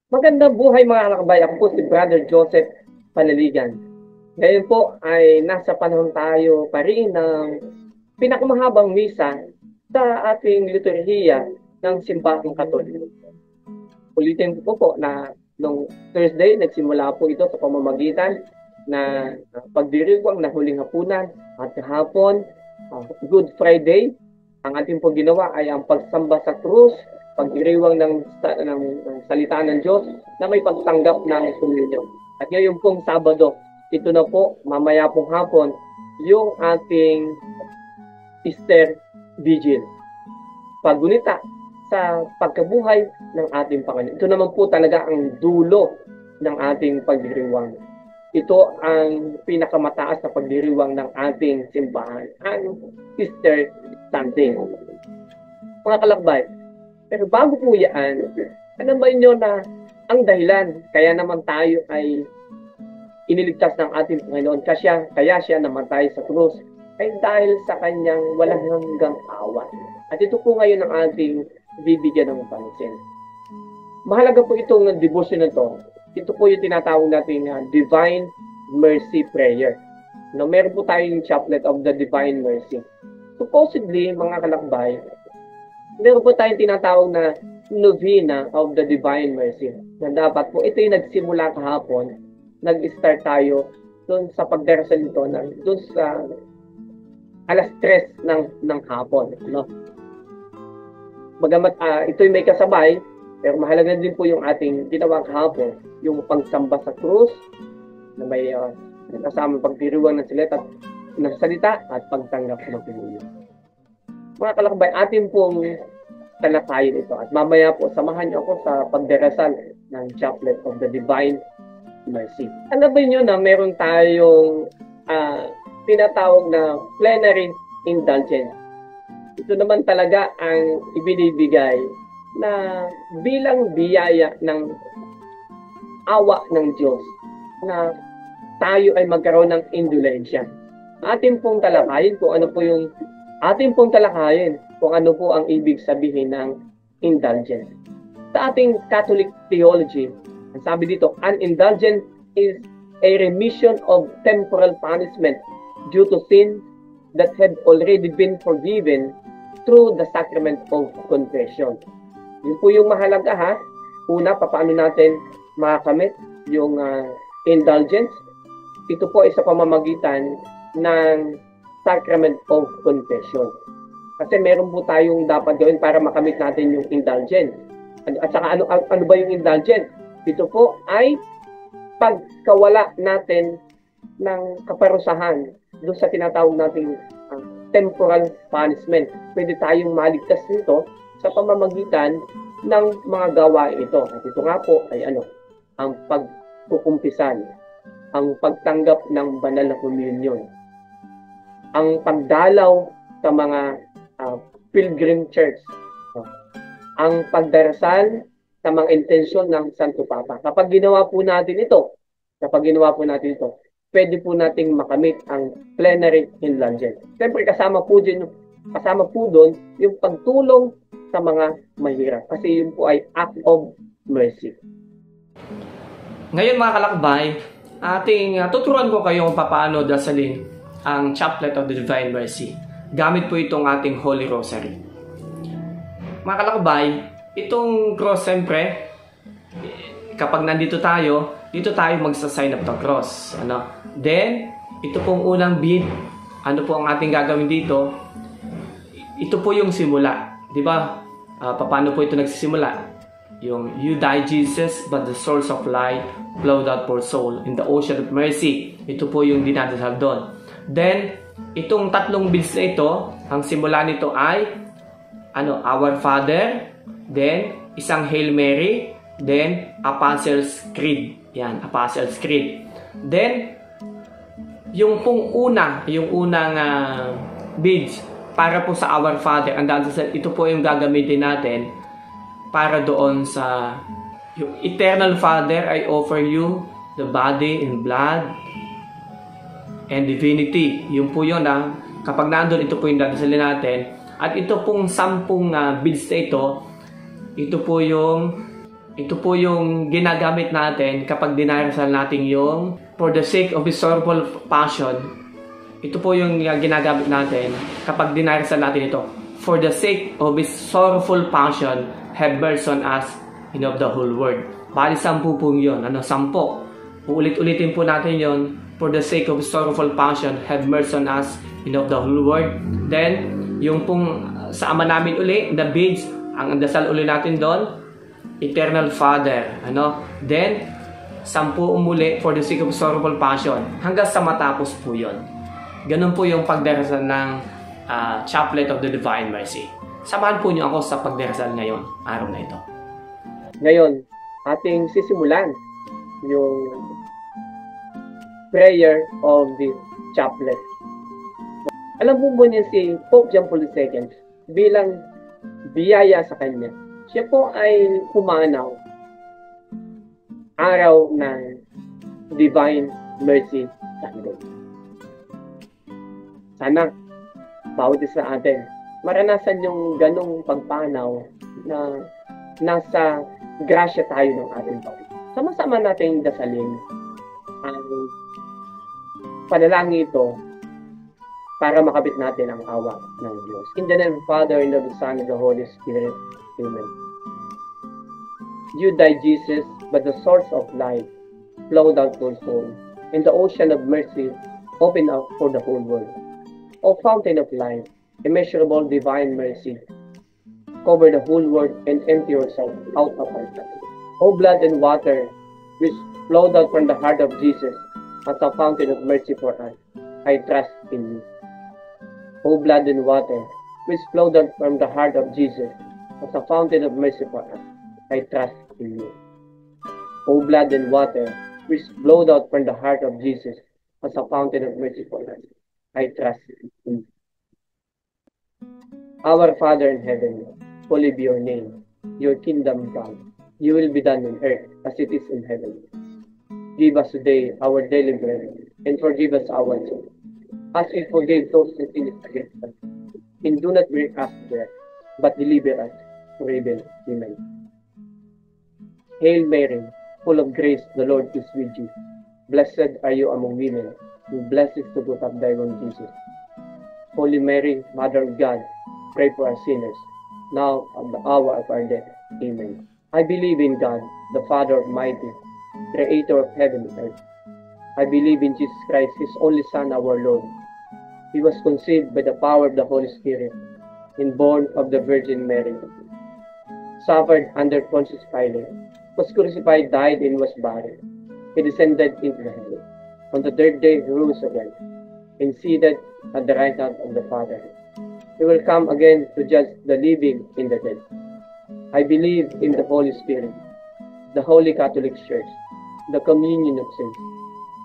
Magandang buhay mga lakbay. Ako po si Brother Joseph Panaligan. Ngayon po ay nasa panahon tayo pa rin ng pinakamahabang misa sa ating liturhiya ng Simbahang Katoliko. Ulitin ko po na nung Thursday, nagsimula po ito sa pamamagitan na pagdiriwang na huling hapunan at kahapon, Good Friday. Ang ating po ginawa ay ang pagsamba sa krus, pagdiriwang ng salita ng Diyos na may pagtanggap ng komunyon. At ngayon pong Sabado, ito na po, mamaya pong hapon, yung ating Easter Vigil. Paggunita sa pagkabuhay ng ating Panginoon. Ito naman po talaga ang dulo ng ating pagdiriwang. Ito ang pinakamataas na pagdiriwang ng ating simbahan, ang Easter Sunday. Mga kalakbay, pero bago po yan, alam ba inyo na ang dahilan kaya naman tayo ay iniligtas ng ating Panginoon, kaya siya namatay sa krus, ay dahil sa kanyang walang hanggang awa. At ito po ngayon ang ating bibigyan ng pansin. Mahalaga po itong devotion na to. Ito po yung tinatawag natin Divine Mercy Prayer. No, meron po tayong Chaplet of the Divine Mercy. Supposedly, mga kalakbay, meron po tayong tinatawag na Novena of the Divine Mercy. Na dapat po, ito yung nagsimula kahapon, nag-start tayo doon sa pagdarasal nito, doon sa alas 3 ng hapon. No? Bagamat ito'y may kasabay, pero mahalaga din po yung ating ginawa kahapon, yung pagsamba sa krus, na may kasama pagdiriwang ng salita at pagtanggap ng komunyon. Mga kalakbay, atin pong talakayin ito. At mamaya po, samahan niyo ako sa pagdarasal ng Chaplet of the Divine Mercy. Alam ba niyo na meron tayong tinatawag na plenary indulgence. Ito naman talaga ang ibinibigay na bilang biyaya ng awa ng Diyos na tayo ay magkaroon ng indulensya. Atin pong talakayin kung ano po yung kung ano po ang ibig sabihin ng indulgence. Sa ating Catholic theology, ang sabi dito, an indulgence is a remission of temporal punishment due to sin that had already been forgiven through the sacrament of confession. Yun po yung mahalaga ha. Una, paano natin makakamit yung indulgence? Ito po ay sa pamamagitan ng sacrament of confession. Kasi meron po tayong dapat gawin para makamit natin yung indulgence. At saka ano ba yung indulgence? Ito po ay pagkawala natin ng kaparusahan doon sa tinatawag nating temporal punishment. Pwede tayong maligtas nito sa pamamagitan ng mga gawain ito. At ito nga po ay ang pagkukumpisan, ang pagtanggap ng banal na komunyon, ang pagdalaw sa mga pilgrim church, ang pagdarasal sa mga intensyon ng Santo Papa. Kapag ginawa po natin ito, pwede po nating makamit ang plenary indulgence. Siyempre kasama po doon yung pagtulong sa mga mahirap. Kasi yun po ay act of mercy. Ngayon mga kalakbay, tuturuan ko kayo kung paano dasalin ang Chaplet of the Divine Mercy. Gamit po itong ating Holy Rosary. Mga kalakbay, itong cross, siyempre, kapag nandito tayo, dito tayo magsa-sign of the cross. Then, ito pong unang bead, ano po ang ating gagawin dito? Ito po yung simula. Di ba? Paano po ito nagsisimula? Yung, you died Jesus, but the source of life flowed out for soul in the ocean of mercy. Ito po yung dinadasal doon. Then, itong tatlong beads na ito, ang simula nito ay Our Father, then isang Hail Mary, then Apostles' Creed. Yan, Apostles' Creed. Then, yung unang beads para po sa Our Father, ito po yung gagamitin natin para doon sa yung Eternal Father, I offer you the body and blood and divinity. Yun po yun kapag nandun, ito po yung dadasalin natin. At ito pong 10 beads na ito po yung Ito po yung ginagamit natin kapag dinarasal natin yung for the sake of His sorrowful passion. Ito po yung ginagamit natin kapag dinarasal natin ito. For the sake of His sorrowful passion, have mercy on us and of the whole world. Bali 10 po yun. 10. Uulit-ulitin po natin yon. For the sake of His sorrowful passion, have mercy on us and of the whole world. Then, yung pong sa Ama namin uli, the beads, ang dasal uli natin doon, Eternal Father. Then, 10 umuli for the sake of sorrowful passion. Hanggang sa matapos po yon. Ganun po yung pagdarasal ng Chaplet of the Divine Mercy. Samahan po niyo ako sa pagdarasal ngayon, araw na ito. Ngayon, ating sisimulan yung prayer of the chaplet. Alam po niya si Pope John Paul II bilang biyaya sa kanya. Siya po ay pumanaw araw ng Divine Mercy Sunday. Sana bawat isa atin maranasan yung ganong pagpanaw na nasa grasya tayo ng ating Panginoon. Sama-sama natin dasalin ang panalangin ito para makabit natin ang awa ng Diyos. In the name of the Father, and of the Son, and of the Holy Spirit. Amen. You died, Jesus, but the source of life flowed out your soul, and the ocean of mercy opened up for the whole world. O fountain of life, immeasurable divine mercy, cover the whole world and empty yourself out of our sight. O blood and water, which flowed out from the heart of Jesus as a fountain of mercy for us, I trust in you. O blood and water, which flowed out from the heart of Jesus as a fountain of mercy for us, I trust in you. O blood and water, which flowed out from the heart of Jesus as a fountain of mercy for us, I trust in you. Our Father in heaven, holy be your name. Your kingdom come. Your will be done on earth as it is in heaven. Give us today our daily bread, and forgive us our sins, as we forgive those who sin against us. And do not bring us to death, but deliver us from evil. Amen. Hail Mary, full of grace, the Lord is with you. Blessed are you among women, and blessed is the fruit of thy womb, Jesus. Holy Mary, Mother of God, pray for us sinners, now at the hour of our death. Amen. I believe in God, the Father Almighty, Creator of heaven and earth. I believe in Jesus Christ, His only Son, our Lord. He was conceived by the power of the Holy Spirit, and born of the Virgin Mary. Suffered under Pontius Pilate, was crucified, died, and was buried. He descended into the heaven. On the third day He rose again, and seated at the right hand of the Father. He will come again to judge the living and the dead. I believe in the Holy Spirit, the Holy Catholic Church, the communion of sins,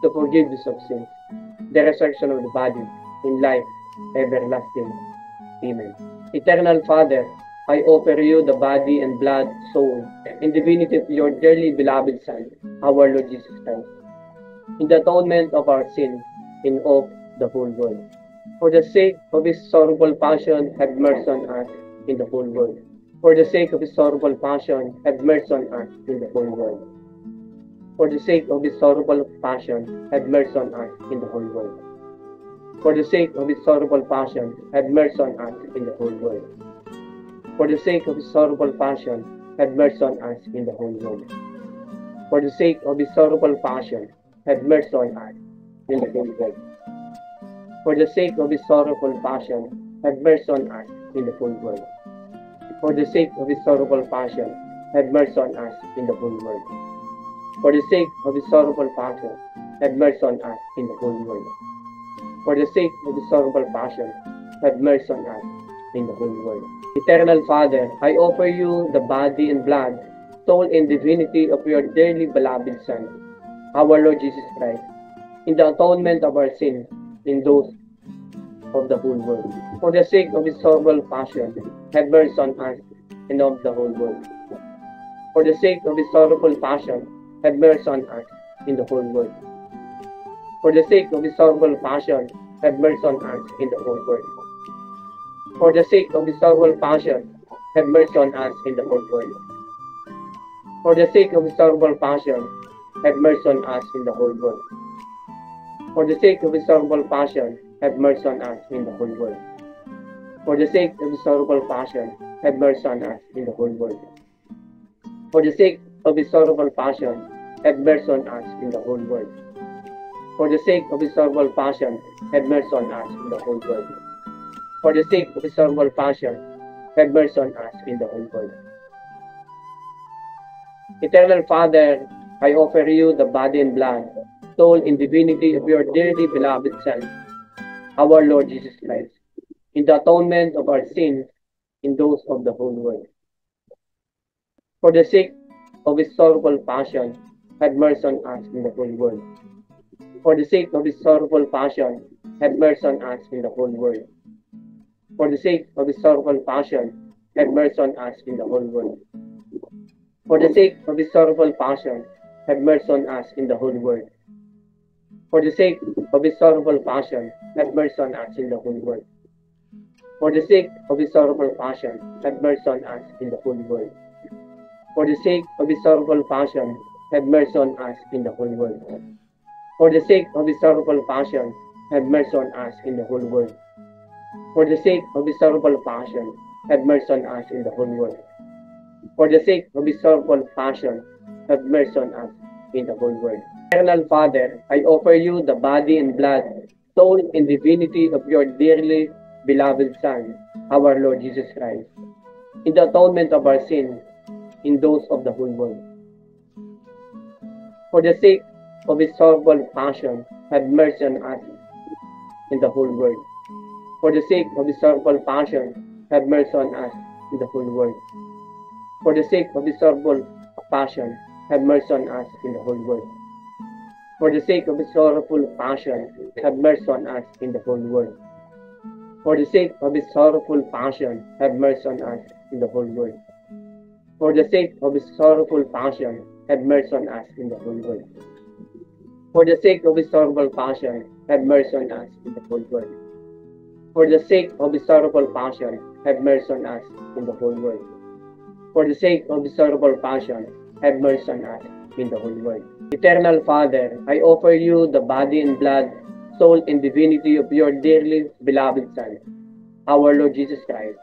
the forgiveness of sins, the resurrection of the body, and life everlasting. Amen. Eternal Father, I offer you the body and blood, soul, and divinity of your dearly beloved Son, our Lord Jesus Christ, in the atonement of our sins and of the whole world. For the sake of His sorrowful passion, have mercy on us in the whole world. For the sake of His sorrowful passion, have mercy on us in the whole world. For the sake of His sorrowful passion, have mercy on us in the whole world. For the sake of His sorrowful passion, have mercy on us in the whole world. For the sake of His sorrowful passion, have mercy on us in the whole world. For the sake of His sorrowful passion, have mercy on us in the whole world. For the sake of His sorrowful passion, have mercy on us in the whole world. For the sake of His sorrowful passion, have mercy on us in the whole world. For the sake of His sorrowful passion, have mercy on us in the whole world. For the sake of His sorrowful passion, have mercy on us in the whole world. Eternal Father, I offer you the body and blood, soul and divinity of your dearly beloved Son, our Lord Jesus Christ, in the atonement of our sins and those of the whole world. For the sake of His sorrowful passion, have mercy on us and of the whole world. For the sake of His sorrowful passion, have mercy on us in the whole world. For the sake of His sorrowful passion, have mercy on us in the whole world. For the sake of His sorrowful passion, have mercy on us in the whole world. For the sake of His terrible passion, have mercy on us in the whole world. For the sake of His terrible passion, have mercy on us in the whole world. For the sake of His terrible passion, have mercy on us in the whole world. For the sake of His terrible passion, have mercy on us in the whole world. For the sake of His terrible passion, have mercy on us in the whole world. For the sake of His terrible passion, have mercy on us in the whole world. Eternal Father, I offer you the body and blood, soul, and divinity of your dearly beloved Son, our Lord Jesus Christ, in the atonement of our sins and those of the whole world. For the sake of His sorrowful passion, have mercy on us in the whole world. For the sake of His sorrowful passion, have mercy on us in the whole world. For the sake of His sorrowful passion, have mercy on us in the whole world. For the sake of His sorrowful passion, have mercy on us in the whole world. For the sake of His sorrowful passion, have mercy on us in the whole world. For the sake of His sorrowful passion, have mercy on us in the whole world. For the sake of His sorrowful passion, have mercy on us in the whole world. For the sake of His sorrowful passion, have mercy on us in the whole world. For the sake of His sorrowful passion, have mercy on us in the whole world. For the sake of His sorrowful passion, have mercy on us in the whole world. Eternal Father, I offer you the body and blood, soul, and divinity of your dearly beloved Son, our Lord Jesus Christ, in the atonement of our sins, in those of the whole world. For the sake of His sorrowful passion, have mercy on us in the whole world. For the sake of His sorrowful passion, have mercy on us in the whole world. For the sake of His sorrowful passion, have mercy on us in the whole world. For the sake of His sorrowful passion, have mercy on us in the whole world. For the sake of His sorrowful passion, have mercy on us in the whole world. For the sake of His sorrowful passion, have mercy on us in the whole world. For the sake of His sorrowful passion, have mercy on us in the whole world. For the sake of His sorrowful passion, have mercy on us in the whole world. For the sake of His sorrowful passion, have mercy on us in the whole world. Eternal Father, I offer you the body and blood, soul, and divinity of your dearly beloved Son, our Lord Jesus Christ,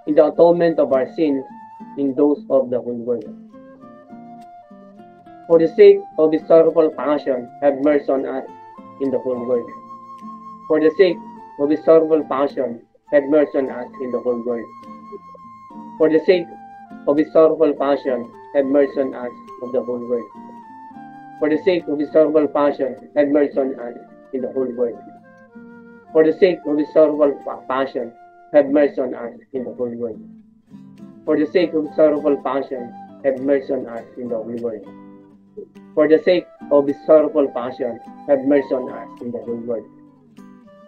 in the atonement of our sins, in those of the whole world. For the sake of His sorrowful passion, have mercy on us in the whole world. For the sake of His sorrowful passion, have mercy on us in the whole world. For the sake of His sorrowful passion, have mercy on us of the whole world. For the sake of His sorrowful passion, have mercy on us in the whole world. For the sake of His sorrowful passion, have mercy on us in the whole world. For the sake of His sorrowful passion, have mercy on us in the whole world. For the sake of His sorrowful passion, have mercy on us in the whole world.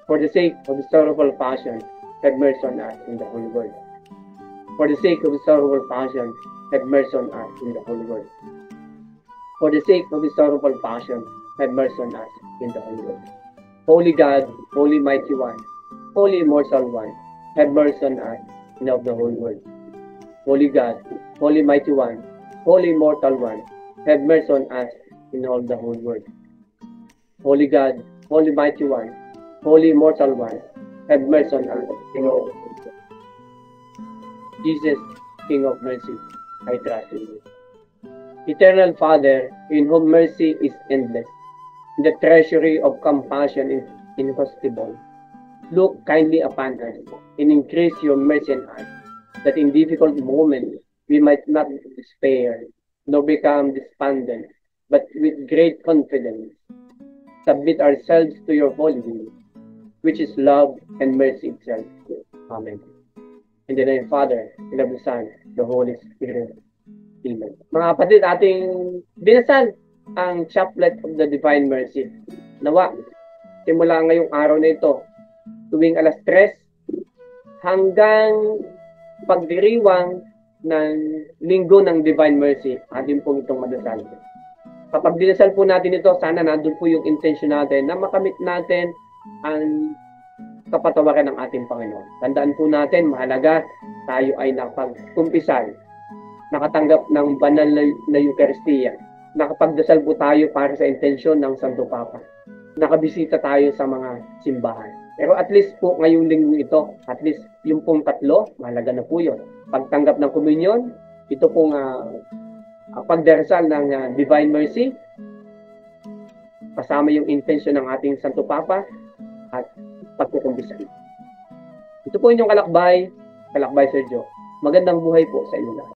For the sake of His sorrowful passion, have mercy on us in the whole world. For the sake of His sorrowful passion, have mercy on us in the whole world. For the sake of His sorrowful passion, have mercy on us in the whole world. Holy God, Holy Mighty One, Holy Immortal One, have mercy on us and of the whole world. Holy God, Holy Mighty One, Holy Immortal One, have mercy on us in all the whole world. Holy God, Holy Mighty One, Holy Immortal One, have mercy on us in all the whole world. Jesus, King of mercy, I trust in you. Eternal Father, in whom mercy is endless, in the treasury of compassion is inhospitable, look kindly upon us and increase your mercy on us, that in difficult moments we might not despair, nor become despondent, but with great confidence submit ourselves to your holy will, which is love and mercy itself. Amen. In the name of the Father, and of the Son, the Holy Spirit. Amen. Mga kapatid, ating binasal ang Chaplet of the Divine Mercy. Nawa, simula ngayong araw na ito, tuwing alas 3 hanggang pagdiriwang ng Linggo ng Divine Mercy, atin pong itong madasal. Kapag dinasal po natin ito, sana nandun po yung intention natin na makamit natin ang kapatawaran ng ating Panginoon. Tandaan po natin, mahalaga tayo ay napag-kumpisal nakatanggap ng banal na Eucharistia. Nakapagdasal po tayo para sa intensyon ng Santo Papa. Nakabisita tayo sa mga simbahan. Pero at least po ngayong linggo ito, at least yung pong tatlo, mahalaga na po yun. Pagtanggap ng komunyon, ito pong pagdarasal ng Divine Mercy, kasama yung intensyon ng ating Santo Papa, at pagkukumbisal. Ito po inyong kalakbay Sergio. Magandang buhay po sa inyo lahat.